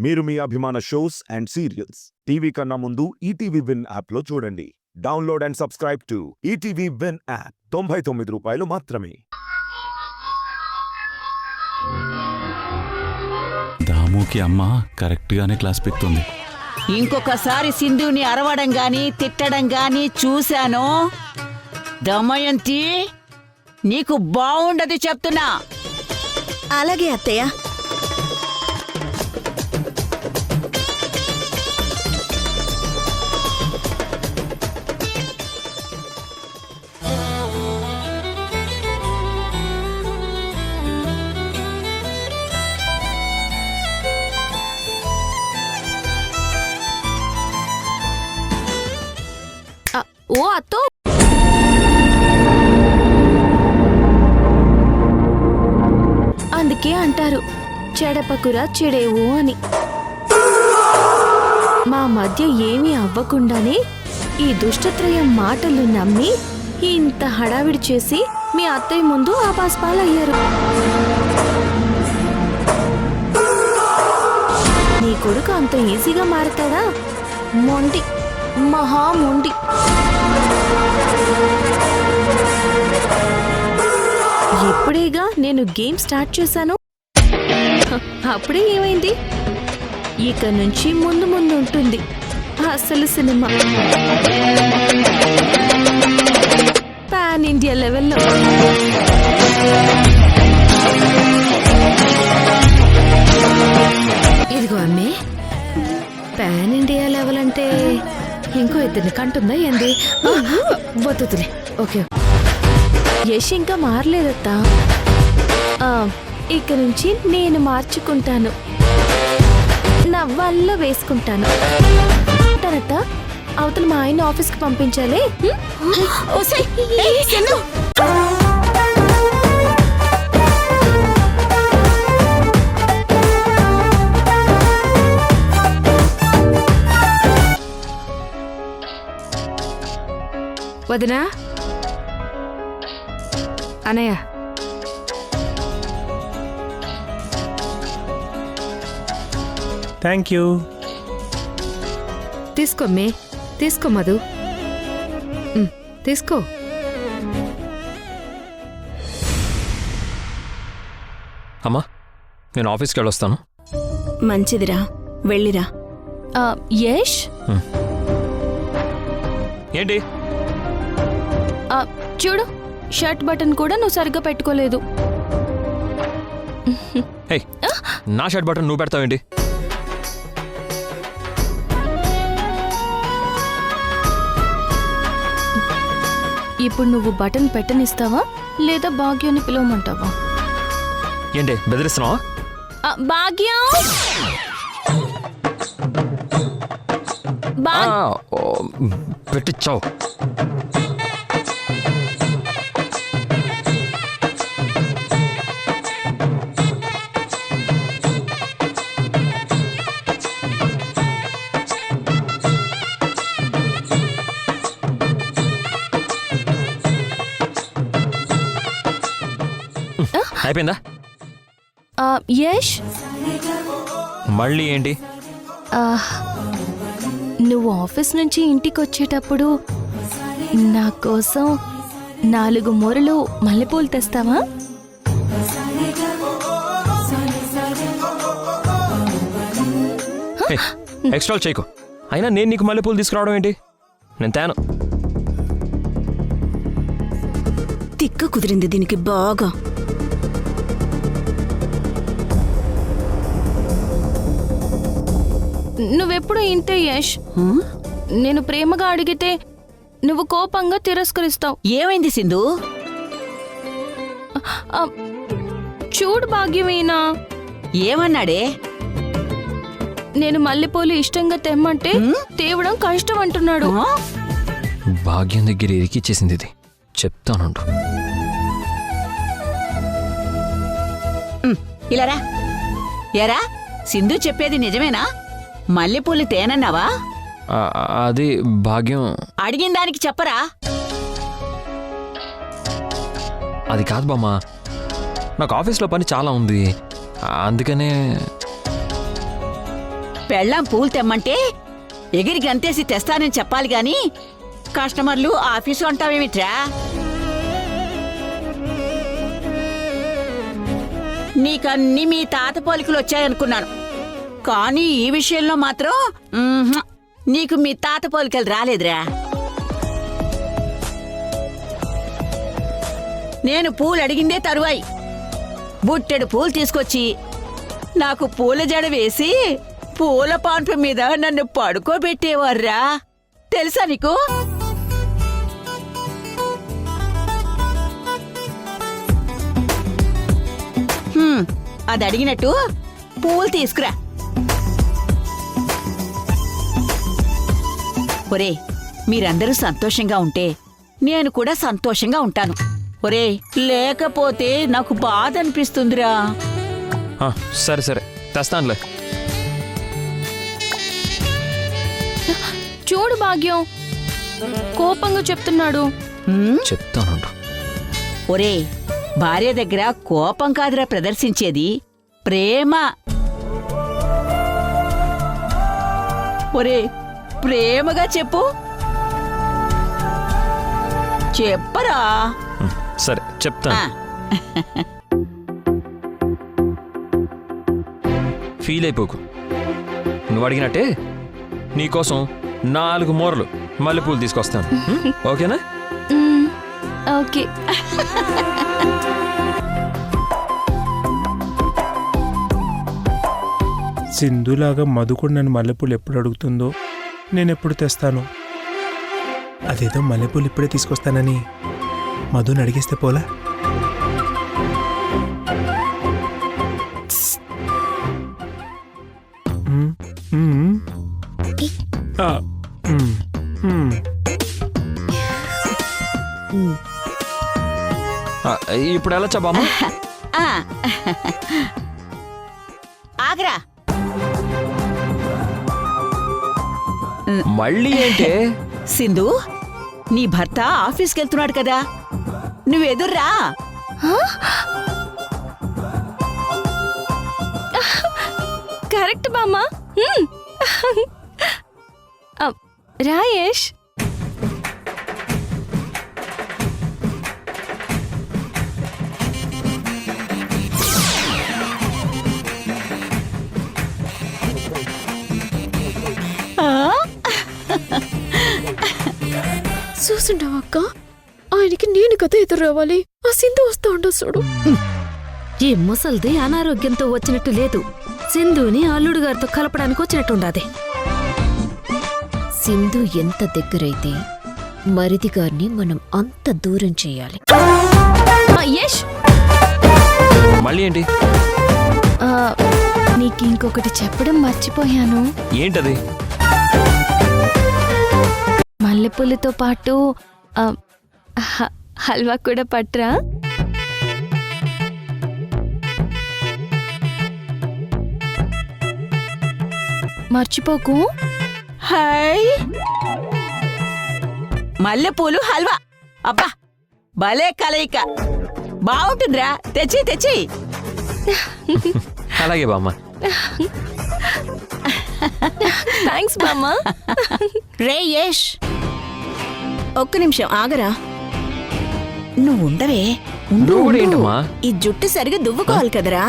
మీరు మీ అభిమాన shows and serials TV కన్నా ముందు ఈటీవీ విన్ యాప్లో చూడండి. Download and subscribe to ETV win app. 99 రూపాయలు మాత్రమే. దాముకి అమ్మ కరెక్ట్గానే క్లాస్ పెడుతుంది. ఇంకొకసారి సింధుని అరవడం గాని తిట్టడం గాని చూశాను, దమయంతి నీకు బావుండదు చెప్తున్నా. అలాగే అత్తయ్య. ఓ అత్తో, అందుకే అంటారు చెడపకురా చెడేవు అని. మా మధ్య ఏమీ అవ్వకుండానే ఈ దుష్టత్రయం మాటలు నమ్మి ఇంత హడావిడి చేసి మీ అత్తయ్య ముందు ఆపాస్పాలయ్యారు. నీ కొడుకు అంత ఈజీగా మారతాడా? మొండి, మహా మొండి. ఎప్పుడేగా నేను గేమ్ స్టార్ట్ చేశాను, అప్పుడే ఏమైంది? ఇక నుంచి ముందు ముందు ఉంటుంది అసలు సినిమా, పాన్ ఇండియా లెవెల్లో. ఇదిగో అమ్మే, పాన్ ఇండియా లెవెల్ అంటే ఇంకో ఇద్దరిని కంటుందా ఏంది? వద్దులే. ఓకే, యశ్ ఇంకా మారలేదత్తా. ఇక నుంచి నేను మార్చుకుంటాను, నా వల్ల వేసుకుంటాను. తర్వాత అవతల మా ఆయన ఆఫీస్కి పంపించాలి. వదినా, అనయ్య, థ్యాంక్ యూ. తీసుకోమ్మే, తీసుకో మధు, తీసుకో. అమ్మా, నేను ఆఫీస్కి వెళ్ళొస్తాను. మంచిదిరా, వెళ్ళిరా. యష్, ఏంటి? చూడు, షర్ట్ బటన్ కూడా నువ్వు సరిగ్గా పెట్టుకోలేదు. నా షర్ట్ బటన్ నువ్వు పెడతావేంటి? ఇప్పుడు నువ్వు బటన్ పెట్టనిస్తావా లేదా భాగ్యాన్ని పిలవమంటావా? ఏంటి బెదిరిస్తున్నావా? భాగ్యం, పెట్టిచ్చావు. అయిపోయిందా? యష్, మళ్ళీ ఏంటి? నువ్వు ఆఫీస్ నుంచి ఇంటికి వచ్చేటప్పుడు నా కోసం 4 మూరలు మల్లెపూలు తెస్తావా? ఎక్స్ట్రా చేయకు. అయినా నేను నీకు మల్లెపూలు తీసుకురావడం ఏంటి? నేను తేను. తిక్క కుదిరింది దీనికి బాగా. నువ్వెప్పుడు ఇంతే యష్. నేను ప్రేమగా అడిగితే నువ్వు కోపంగా తిరస్కరిస్తావు. ఏమైంది సింధు? చూడు భాగ్యమేనా, ఏమన్నాడే? నేను మల్లెపూలు ఇష్టంగా తెమ్మంటే తేవడం కష్టం అంటున్నాడు. భాగ్యం దగ్గర ఇరికిచ్చేసింది ఇది, చెప్తానుండు. ఇలారా. ఎరా, సింధు చెప్పేది నిజమేనా? మల్లెపూలు తేనన్నావా? అది భాగ్యం అడిగిన దానికి చెప్పరా? అది కాదు బామ్మ, నాకు ఆఫీస్లో పని చాలా ఉంది, అందుకనే పెళ్ళాం పూలు తెమ్మంటే ఎగిరి గంతేసి తెస్తానని చెప్పాలి గాని కస్టమర్లు ఆఫీసు అంటావేమిట్రా? నీకన్నీ మీ తాత పోలికలు వచ్చాయనుకున్నాను, కానీ ఈ విషయంలో మాత్రం నీకు మీ తాత పోలికలు రాలేదురా. నేను పూలు అడిగిందే తరువాయి బుట్టెడు పూలు తీసుకొచ్చి నాకు పూల జడ వేసి పూల పాన్పు మీద నన్ను పడుకోబెట్టేవారురా. తెలుసా నీకు? అది అడిగినట్టు పూలు తీసుకురా. ఒరే, మీరందరూ సంతోషంగా ఉంటే నేను కూడా సంతోషంగా ఉంటాను. ఒరే, లేకపోతే నాకు బాధ అనిపిస్తుందిరా. సరే సరే తెస్తానులే. చూడు భాగ్యం, కోపంగా చెప్తున్నాడు. చెప్తాను. ఒరే, భార్య దగ్గర కోపం కాదురా ప్రదర్శించేది, ప్రేమ. ఒరే, ప్రేమగా చెప్పు. చెప్పరా? సరే చెప్తాను. ఫీల్ అయిపోకు. నువ్వు అడిగినట్టే నీకోసం 4 మూరలు మల్లెపూలు తీసుకొస్తాను. ఓకేనా? ఓకే. సింధులాగా మధు కూడా నన్ను మల్లెపూలు ఎప్పుడు అడుగుతుందో నేను ఎప్పుడు తెస్తాను. అదేదో మల్లెపూలు ఇప్పుడే తీసుకొస్తానని మధుని అడిగేస్తే పోలా? ఇప్పుడు వెళ్ళొచ్చా బామ్మ? ఆగరా. మళ్ళీ ఏంటే? సింధు, నీ భర్త ఆఫీస్కి వెళ్తున్నాడు కదా, నువ్వెదుర్రా. కరెక్ట్ బామ్మ. రాయేష్, చూసుండవా అక్క, ఆయనకి నేను కథ ఎదురు రావాలి. ఆ సింధు వస్తా ఉండదు చూడు. ఈ ముసల్ది అనారోగ్యంతో వచ్చినట్టు లేదు, సింధుని అల్లుడు గారితో కలపడానికి వచ్చినట్టుండాది. సింధు ఎంత దగ్గరైతే మరిది గారిని మనం అంత దూరం చేయాలి. యష్, మళ్ళీ ఏంటి? నీకు ఇంకొకటి చెప్పడం మర్చిపోయాను. ఏంటది? మల్లెపూలతో పాటు హల్వా కూడా పట్రా. మర్చిపోకు. హాయ్, మల్లెపూలు హల్వా. అబ్బా, భలే కలయిక, బాగుంటుందిరా. తెచ్చి తెచ్చి. అలాగే బామ్మ. థ్యాంక్స్ బామ్మ. రే యష్, ఒక్క నిమిషం ఆగరా. నువ్వు ఉండవే. నువ్వు కూడా ఏంటమ్మా? ఈ జుట్టు సరిగా దువ్వుకోవాలి కదరా.